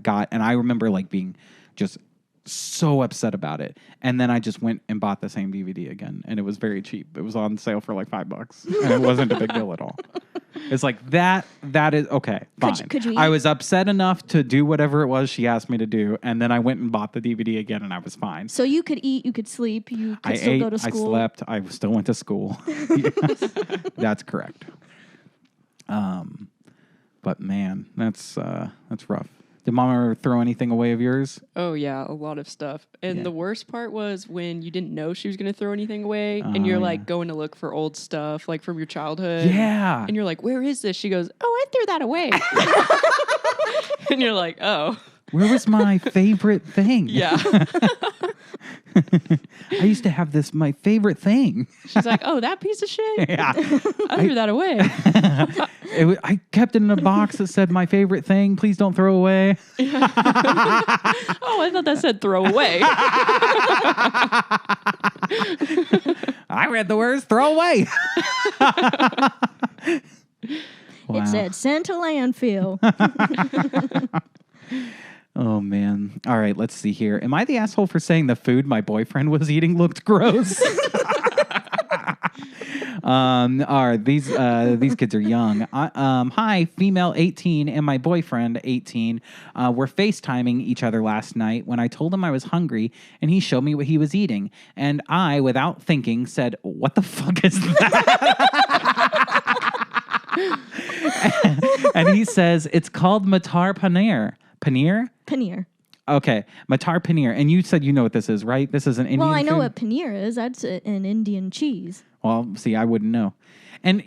got, and I remember like being just so upset about it. And then I just went and bought the same DVD again, and it was very cheap. It was on sale for like $5, and it wasn't a big deal at all. It's like that is okay, fine. Could you I was upset enough to do whatever it was she asked me to do, and then I went and bought the DVD again, and I was fine. So you could eat, you could sleep, you could still go to school. I slept, I still went to school. Yes, that's correct. But man, that's rough. Did Mom ever throw anything away of yours? Oh, yeah, a lot of stuff. And the worst part was when you didn't know she was going to throw anything away, and you're like going to look for old stuff, like from your childhood. Yeah. And you're like, where is this? She goes, I threw that away. And you're like, oh. Where was my favorite thing? Yeah. I used to have my favorite thing. She's like, oh, that piece of shit? Yeah. I threw that away. I kept it in a box that said my favorite thing. Please don't throw away. Oh, I thought that said throw away. I read the words throw away. Wow. It said send to landfill. Oh, man. All right, let's see here. Am I the asshole for saying the food my boyfriend was eating looked gross? These kids are young. Hi, female 18 and my boyfriend 18 were FaceTiming each other last night when I told him I was hungry, and he showed me what he was eating. And I, without thinking, said, "What the fuck is that?" And he says, "It's called Matar Paneer." Paneer? Paneer. Okay, Matar Paneer. And you said you know what this is, right? This is an Indian food? Well, I know what paneer is. That's an Indian cheese. Well, see, I wouldn't know. And,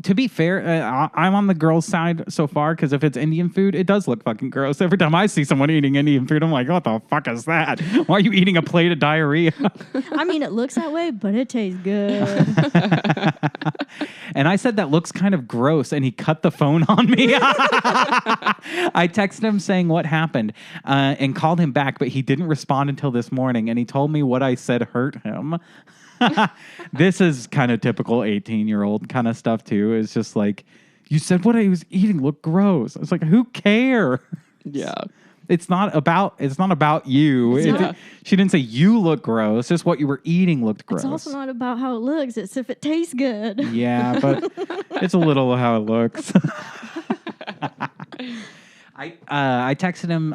to be fair, I'm on the girl's side so far, because if it's Indian food, it does look fucking gross. Every time I see someone eating Indian food, I'm like, what the fuck is that? Why are you eating a plate of diarrhea? I mean, it looks that way, but it tastes good. And I said that looks kind of gross, and he cut the phone on me. I texted him saying what happened and called him back, but he didn't respond until this morning, and he told me what I said hurt him. This is kind of typical 18-year-old kind of stuff too. It's just like, you said what I was eating looked gross. It's like, who cares? Yeah. It's not about you. She didn't say you look gross. Just what you were eating looked gross. It's also not about how it looks. It's if it tastes good. Yeah, but it's a little how it looks. I texted him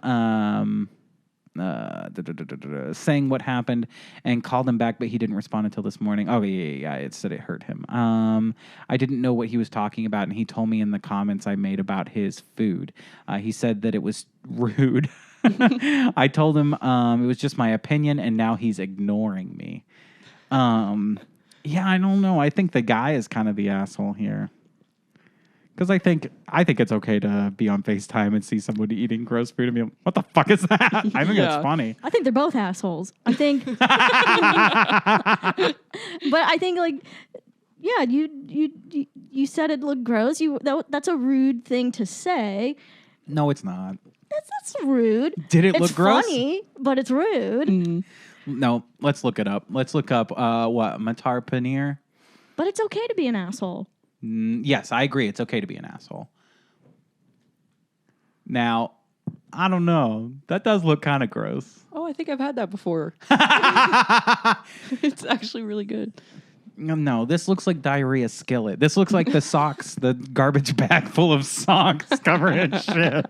saying what happened and called him back, but he didn't respond until this morning. Oh, yeah. It said it hurt him. I didn't know what he was talking about, and he told me in the comments I made about his food. He said that it was rude. I told him it was just my opinion, and now he's ignoring me. Yeah, I don't know. I think the guy is kind of the asshole here. Because I think it's okay to be on FaceTime and see somebody eating gross food and be like, what the fuck is that? I think that's funny. I think they're both assholes. I think, but I think like, yeah, you said it looked gross. That's a rude thing to say. No, it's not. That's rude. Did it look gross? It's funny, but it's rude. Mm. No, let's look it up. Let's look up Matar Paneer. But it's okay to be an asshole. Yes, I agree. It's okay to be an asshole. Now, I don't know. That does look kind of gross. Oh, I think I've had that before. It's actually really good. No, this looks like diarrhea skillet. This looks like the socks, the garbage bag full of socks covered in shit.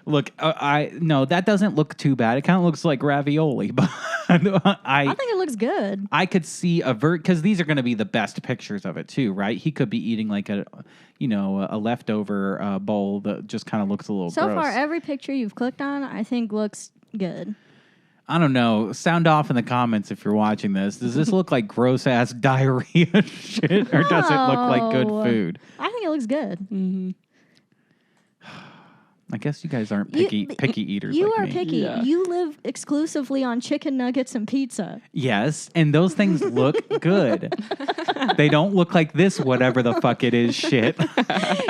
Look, no, that doesn't look too bad. It kind of looks like ravioli, but I think it looks good. I could see because these are going to be the best pictures of it too, right? He could be eating like a leftover bowl that just kind of looks a little gross. So far, every picture you've clicked on, I think looks good. I don't know. Sound off in the comments if you're watching this. Does this look like gross ass diarrhea shit, or does it look like good food? I think it looks good. Mm-hmm. I guess you guys aren't picky eaters. You like are me. picky. Yeah. You live exclusively on chicken nuggets and pizza. Yes, and those things look good. They don't look like this, whatever the fuck it is, shit.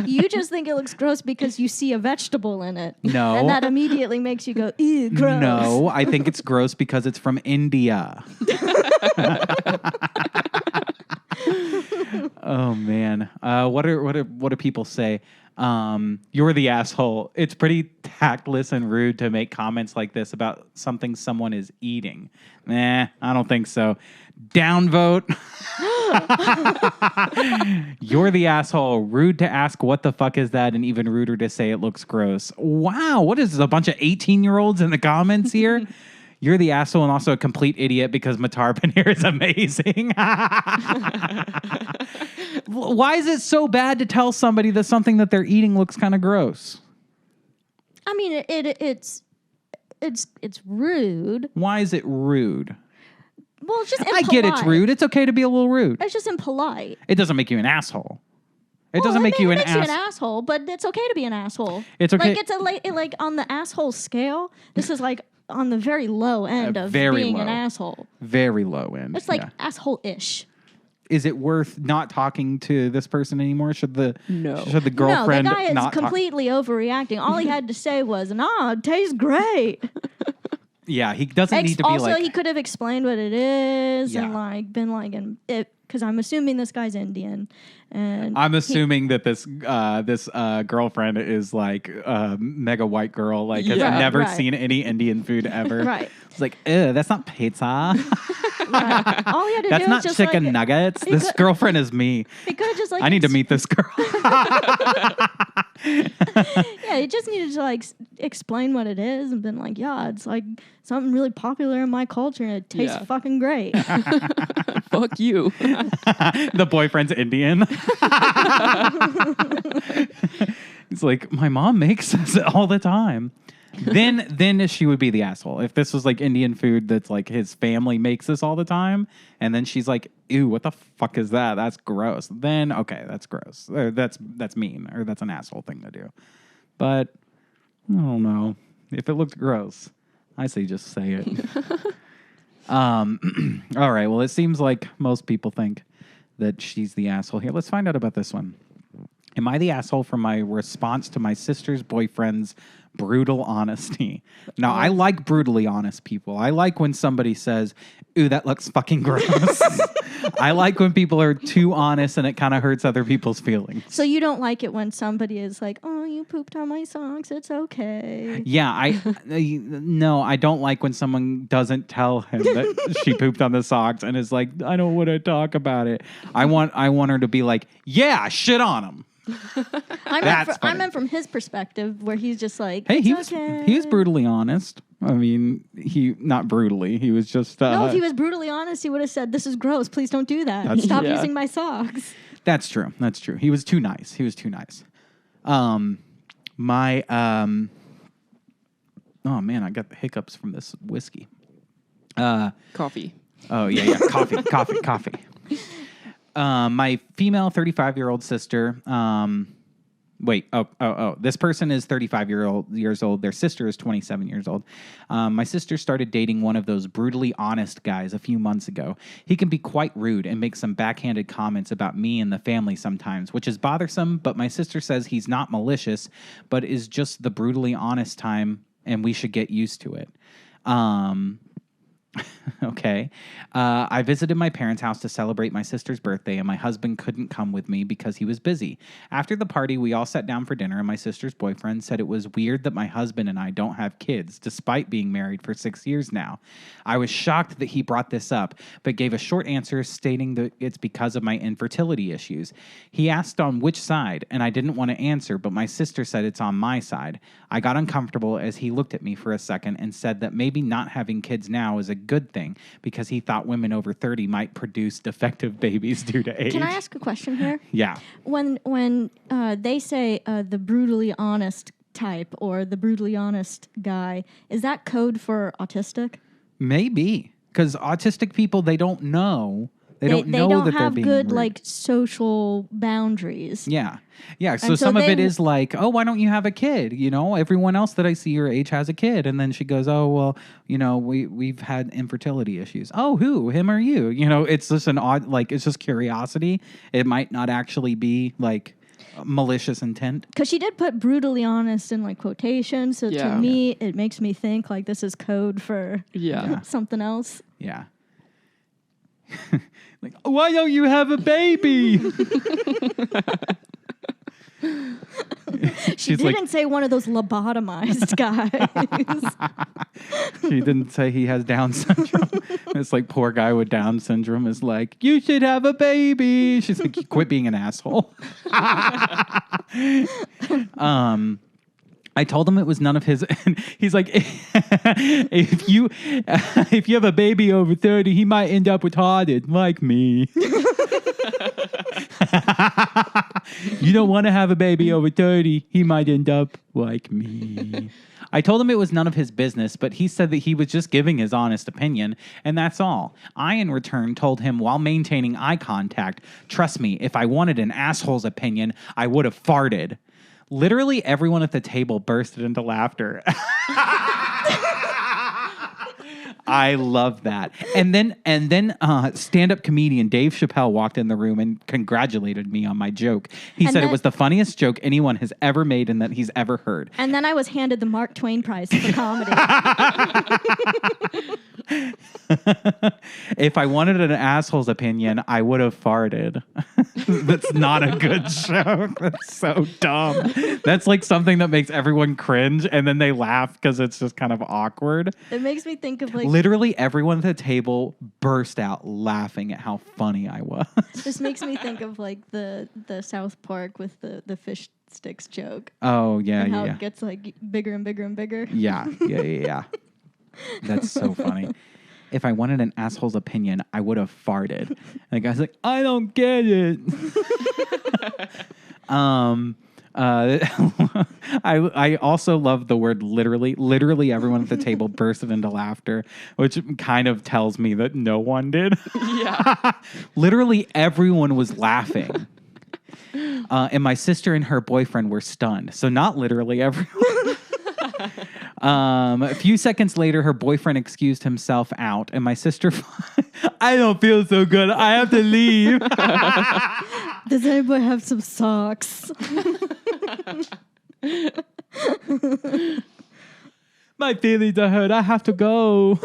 You just think it looks gross because you see a vegetable in it. No. And that immediately makes you go, ew, gross. No, I think it's gross because it's from India. Oh man, what do people say? You're the asshole. It's pretty tactless and rude to make comments like this about something someone is eating. I don't think so. Downvote. You're the asshole. Rude to ask what the fuck is that, and even ruder to say it looks gross. Wow, what is this, a bunch of 18-year-olds in the comments here? You're the asshole and also a complete idiot because Matar Paneer is amazing. Why is it so bad to tell somebody that something that they're eating looks kind of gross? I mean, it's rude. Why is it rude? Well, it's just impolite. I get it's rude. It's okay to be a little rude. It's just impolite. It doesn't make you an asshole. It doesn't make you an asshole. It makes you an asshole, but it's okay to be an asshole. It's okay. Like it's like on the asshole scale. This is like on the very low end of being an asshole. Very low end. It's like asshole-ish. Is it worth not talking to this person anymore? Should the girlfriend no, the guy is not completely overreacting. All he had to say was, "Nah, it tastes great." Yeah, he doesn't need to be also, like. Also, he could have explained what it is and like been like, because I'm assuming this guy's Indian, and I'm assuming that this girlfriend is like a mega white girl, like has never seen any Indian food ever. Right. It's like, ew, that's not pizza. Right. All he had to that's do not was just chicken nuggets. This girlfriend is me. He could have just like. I need to meet this girl. Yeah, he just needed to like explain what it is and been like, yeah, it's like something really popular in my culture and it tastes fucking great. Fuck you. The boyfriend's Indian. It's like, my mom makes this all the time. Then she would be the asshole. If this was like Indian food that's like his family makes this all the time, and then she's like, ew, what the fuck is that? That's gross. Then, okay, that's gross. Or that's mean, or that's an asshole thing to do. But, I don't know. If it looked gross, I say just say it. All right, well, it seems like most people think that she's the asshole here. Let's find out about this one. Am I the asshole for my response to my sister's boyfriend's brutal honesty? Now, I like brutally honest people. I like when somebody says, ooh, that looks fucking gross. I like when people are too honest and it kind of hurts other people's feelings. So you don't like it when somebody is like, oh, you pooped on my socks. It's okay. Yeah, no, I don't like when someone doesn't tell him that she pooped on the socks and is like, I don't want to talk about it. I want her to be like, yeah, shit on him. I meant from his perspective, where he's just like, hey, he okay. was brutally honest. I mean, not brutally. He was just... no, if he was brutally honest, he would have said, this is gross. Please don't do that. Stop using my socks. That's true. He was too nice. Oh, man, I got the hiccups from this whiskey. Coffee. Oh, yeah. Coffee. My female 35-year-old sister... This person is 35 years old. Their sister is 27 years old. My sister started dating one of those brutally honest guys a few months ago. He can be quite rude and make some backhanded comments about me and the family sometimes, which is bothersome, but my sister says he's not malicious, but is just the brutally honest time, and we should get used to it. Okay. I visited my parents' house to celebrate my sister's birthday, and my husband couldn't come with me because he was busy. After the party, we all sat down for dinner, and my sister's boyfriend said it was weird that my husband and I don't have kids, despite being married for 6 years now. I was shocked that he brought this up, but gave a short answer stating that it's because of my infertility issues. He asked on which side, and I didn't want to answer, but my sister said it's on my side. I got uncomfortable as he looked at me for a second and said that maybe not having kids now is a good thing because he thought women over 30 might produce defective babies due to age. Can I ask a question here? Yeah. When they say the brutally honest type or the brutally honest guy, is that code for autistic? Maybe, because autistic people, they don't know. They don't know that they're being have good rude. like social boundaries. Yeah. So some of it is like, oh, why don't you have a kid? You know, everyone else that I see your age has a kid. And then she goes, oh, well, you know, we've had infertility issues. Oh, who? Him or you? You know, it's just an odd, like, it's just curiosity. It might not actually be like malicious intent. Because she did put brutally honest in like quotations. So to me, it makes me think like this is code for something else. Yeah. Like, why don't you have a baby? She didn't say one of those lobotomized guys. She didn't say he has Down syndrome. It's like poor guy with Down syndrome is like, you should have a baby. She's like, quit being an asshole. I told him it was none of his. And he's like, if you have a baby over 30, he might end up retarded like me. You don't want to have a baby over 30. He might end up like me. I told him it was none of his business, but he said that he was just giving his honest opinion, and that's all. I, in return, told him while maintaining eye contact, trust me, if I wanted an asshole's opinion, I would have farted. Literally everyone at the table bursted into laughter. I love that. And then stand-up comedian Dave Chappelle walked in the room and congratulated me on my joke. He said it was the funniest joke anyone has ever made and that he's ever heard. And then I was handed the Mark Twain Prize for comedy. If I wanted an asshole's opinion, I would have farted. That's not a good joke. That's so dumb. That's like something that makes everyone cringe and then they laugh because it's just kind of awkward. It makes me think of like... Literally everyone at the table burst out laughing at how funny I was. This makes me think of like the South Park with the fish sticks joke. Oh, yeah, and how it gets like bigger and bigger and bigger. Yeah. That's so funny. If I wanted an asshole's opinion, I would have farted. And the guy's like, I don't get it. I also love the word literally. Literally everyone at the table bursted into laughter, which kind of tells me that no one did. Yeah. Literally everyone was laughing. And my sister and her boyfriend were stunned. So not literally everyone. A few seconds later, her boyfriend excused himself out, and my sister, I don't feel so good. I have to leave. Does anybody have some socks? My feelings are hurt. I have to go.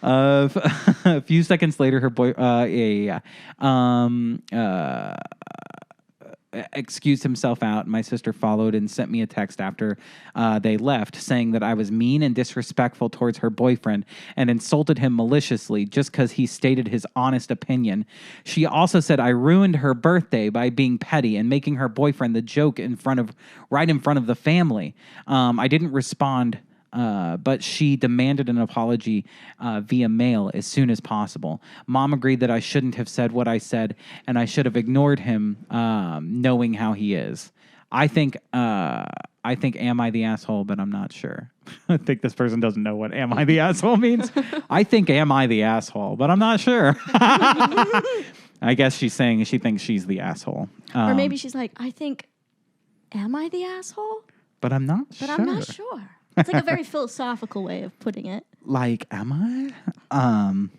A few seconds later, her boy, excused himself out. My sister followed and sent me a text after they left saying that I was mean and disrespectful towards her boyfriend and insulted him maliciously just because he stated his honest opinion. She also said I ruined her birthday by being petty and making her boyfriend the joke right in front of the family. I didn't respond. But she demanded an apology via mail as soon as possible. Mom agreed that I shouldn't have said what I said, and I should have ignored him, knowing how he is. I think am I the asshole, but I'm not sure. I think this person doesn't know what am I the asshole means. I think am I the asshole, but I'm not sure. I guess she's saying she thinks she's the asshole. Or maybe she's like, I think, am I the asshole? But I'm not sure. But I'm not sure. It's like a very philosophical way of putting it. Like, am I?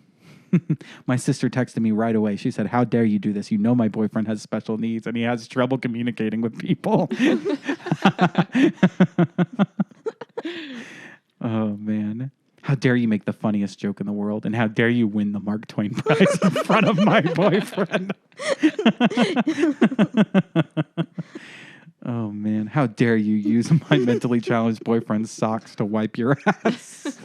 My sister texted me right away. She said, how dare you do this? You know my boyfriend has special needs and he has trouble communicating with people. Oh, man. How dare you make the funniest joke in the world? And how dare you win the Mark Twain Prize in front of my boyfriend? Oh, man. How dare you use my mentally challenged boyfriend's socks to wipe your ass?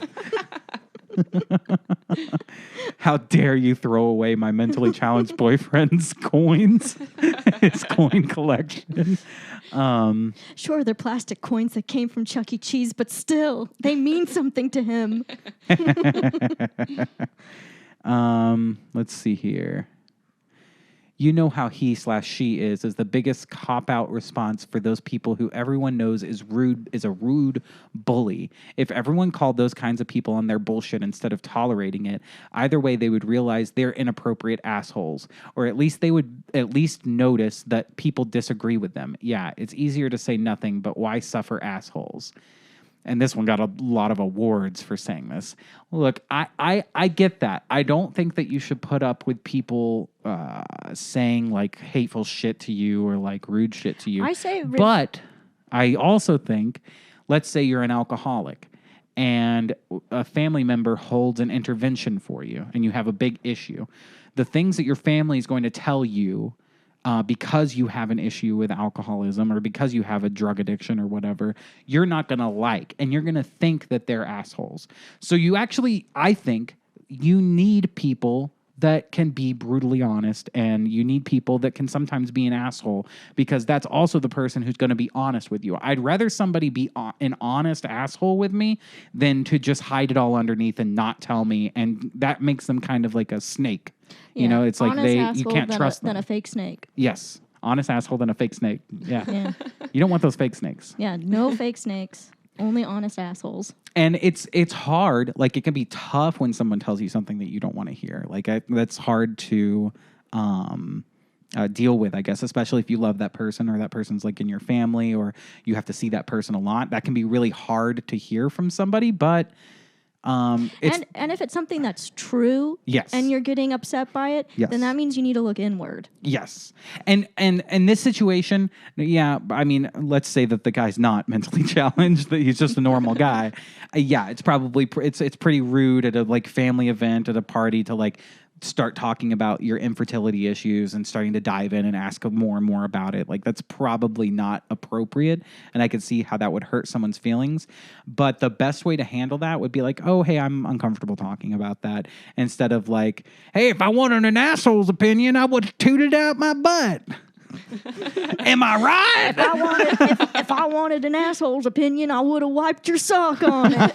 How dare you throw away my mentally challenged boyfriend's coins? His coin collection. Sure, they're plastic coins that came from Chuck E. Cheese, but still, they mean something to him. Let's see here. You know how he/she is the biggest cop-out response for those people who everyone knows is a rude bully. If everyone called those kinds of people on their bullshit instead of tolerating it, either way they would realize they're inappropriate assholes. Or at least they would at least notice that people disagree with them. Yeah, it's easier to say nothing, but why suffer assholes? And this one got a lot of awards for saying this. Look, I get that. I don't think that you should put up with people saying like hateful shit to you or like rude shit to you. But I also think, let's say you're an alcoholic and a family member holds an intervention for you and you have a big issue. The things that your family is going to tell you because you have an issue with alcoholism or because you have a drug addiction or whatever, you're not going to like, and you're going to think that they're assholes. So you actually, I think you need people that can be brutally honest, and you need people that can sometimes be an asshole, because that's also the person who's going to be honest with you. I'd rather somebody be an honest asshole with me than to just hide it all underneath and not tell me, and that makes them kind of like a snake. Yeah, you know, it's like you can't trust them. Than a fake snake. Yes. Honest asshole than a fake snake. Yeah. You don't want those fake snakes. Yeah, no fake snakes. Only honest assholes. And it's hard. Like, it can be tough when someone tells you something that you don't want to hear. Like, that's hard to deal with, I guess, especially if you love that person or that person's like in your family or you have to see that person a lot. That can be really hard to hear from somebody, but and if it's something that's true, yes, and you're getting upset by it, yes, then that means you need to look inward. Yes, and this situation, yeah, I mean, let's say that the guy's not mentally challenged; that he's just a normal guy. Yeah, it's probably it's pretty rude at a like family event at a party to like start talking about your infertility issues and starting to dive in and ask more and more about it. Like, that's probably not appropriate. And I could see how that would hurt someone's feelings. But the best way to handle that would be like, oh, hey, I'm uncomfortable talking about that. Instead of like, hey, if I wanted an asshole's opinion, I would have tooted out my butt. Am I right? If I wanted an asshole's opinion, I would have wiped your sock on it.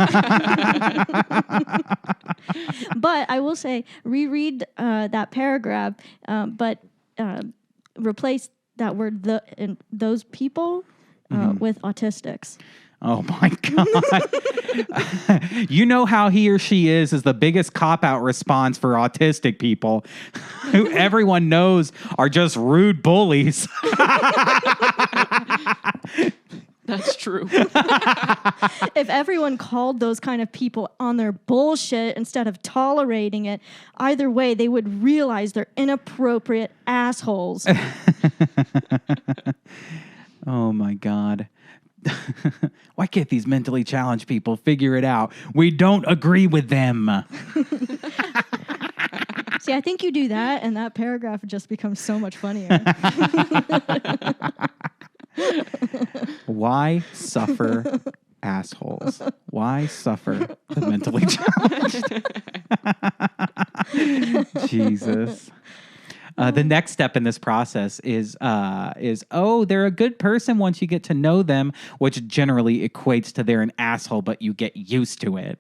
But I will say, reread that paragraph, but replace that word those people with autistics. Oh my God. You know how he or she is the biggest cop-out response for autistic people who everyone knows are just rude bullies. That's true. If everyone called those kind of people on their bullshit instead of tolerating it, either way, they would realize they're inappropriate assholes. Oh my God. Why can't these mentally challenged people figure it out? We don't agree with them. See, I think you do that, and that paragraph just becomes so much funnier. Why suffer assholes? Why suffer the mentally challenged? Jesus. The next step in this process is they're a good person once you get to know them, which generally equates to they're an asshole, but you get used to it.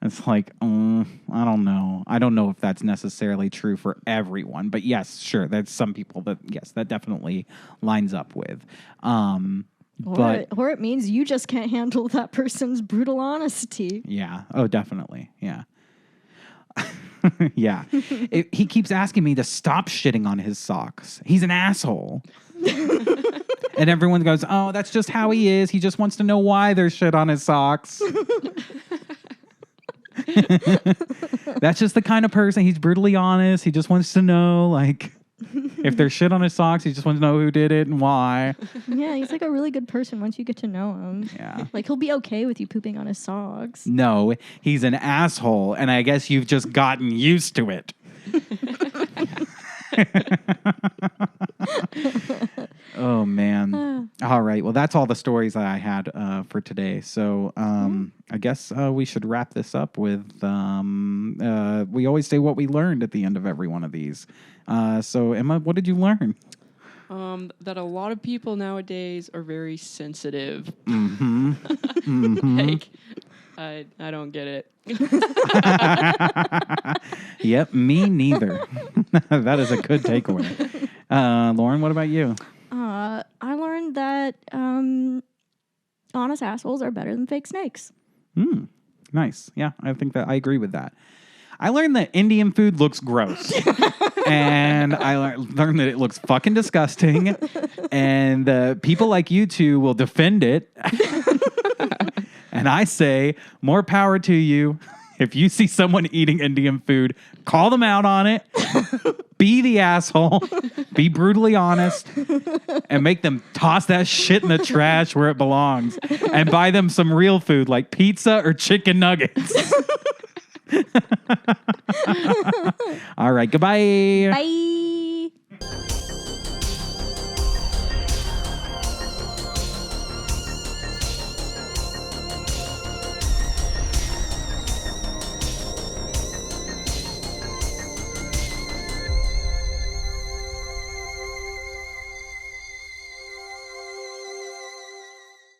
It's like, I don't know. I don't know if that's necessarily true for everyone, but yes, sure. There's some people that definitely lines up with. Or it means you just can't handle that person's brutal honesty. Yeah. Oh, definitely. Yeah. Yeah. He keeps asking me to stop shitting on his socks. He's an asshole. And everyone goes, oh, that's just how he is. He just wants to know why there's shit on his socks. That's just the kind of person. He's brutally honest. He just wants to know, like, if there's shit on his socks, he just wants to know who did it and why. Yeah, he's like a really good person once you get to know him. Yeah. Like, he'll be okay with you pooping on his socks. No, he's an asshole, and I guess you've just gotten used to it. Oh, man. All right. Well, that's all the stories that I had for today. So I guess we should wrap this up with, we always say what we learned at the end of every one of these. So, Emma, what did you learn? That a lot of people nowadays are very sensitive. Mm-hmm. Mm-hmm. Like, I don't get it. Yep, me neither. That is a good takeaway. Lauren, what about you? I learned that honest assholes are better than fake snakes. Nice. Yeah, I think that I agree with that. I learned that Indian food looks gross. And I learned that it looks fucking disgusting. And people like you two will defend it. And I say, more power to you. If you see someone eating Indian food, call them out on it. Be the asshole. Be brutally honest. And make them toss that shit in the trash where it belongs. And buy them some real food like pizza or chicken nuggets. All right. Goodbye. Bye.